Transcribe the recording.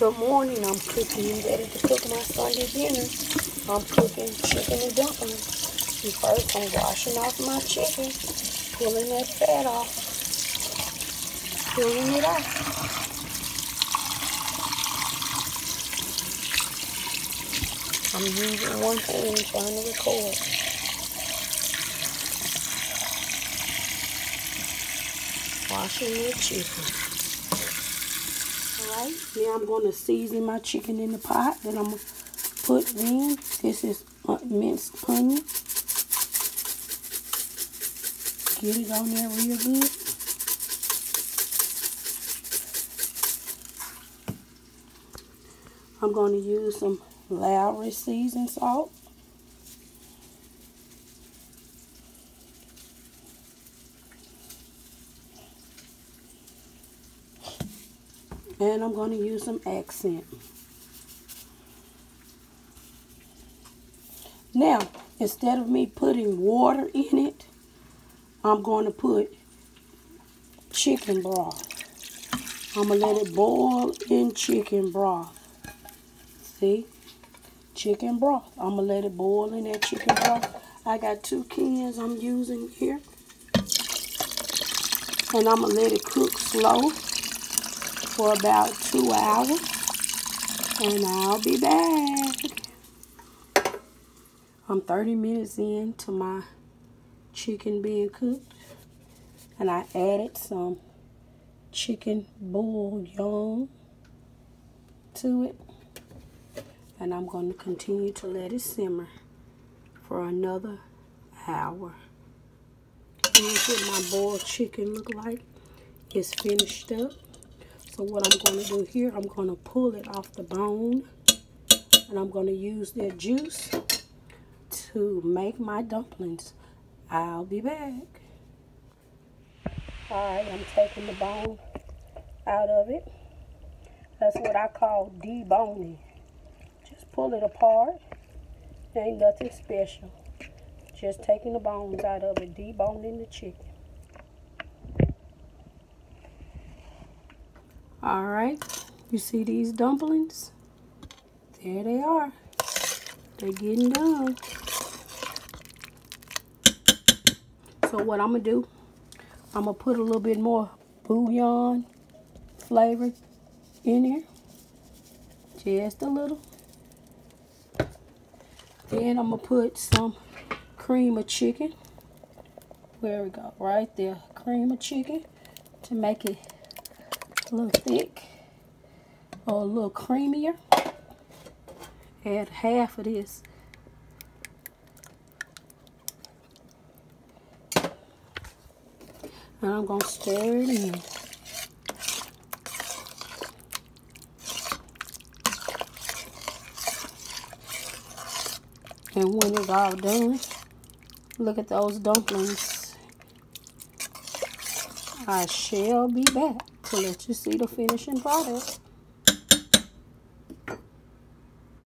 Good morning. I'm cooking, ready to cook my Sunday dinner. I'm cooking chicken and dumplings. First, I'm washing off my chicken, pulling that fat off, pulling it off. I'm using one hand trying to record. Washing the chicken. Alright, now I'm going to season my chicken in the pot that I'm going to put in. This is minced onion. Get it on there real good. I'm going to use some Lowry seasoned salt. And I'm going to use some accent. Now, instead of me putting water in it, I'm going to put chicken broth. I'm going to let it boil in chicken broth. See? Chicken broth. I'm going to let it boil in that chicken broth. I got 2 cans I'm using here. And I'm going to let it cook slow for about 2 hours, and I'll be back. I'm 30 minutes into my chicken being cooked, and I added some chicken bouillon to it, and I'm going to continue to let it simmer for another hour. Here's what my boiled chicken look like. It's finished up. So what I'm going to do here, I'm going to pull it off the bone, and I'm going to use that juice to make my dumplings. I'll be back. Alright, I'm taking the bone out of it. That's what I call deboning. Just pull it apart. Ain't nothing special. Just taking the bones out of it, deboning the chicken. Alright, you see these dumplings? There they are. They're getting done. So what I'm going to do, I'm going to put a little bit more bouillon flavor in here. Just a little. Then I'm going to put some cream of chicken. There we go, right there. Cream of chicken to make it a little thick or a little creamier. Add half of this. And I'm going to stir it in. And when it's all done, look at those dumplings. I shall be back to let you see the finishing product.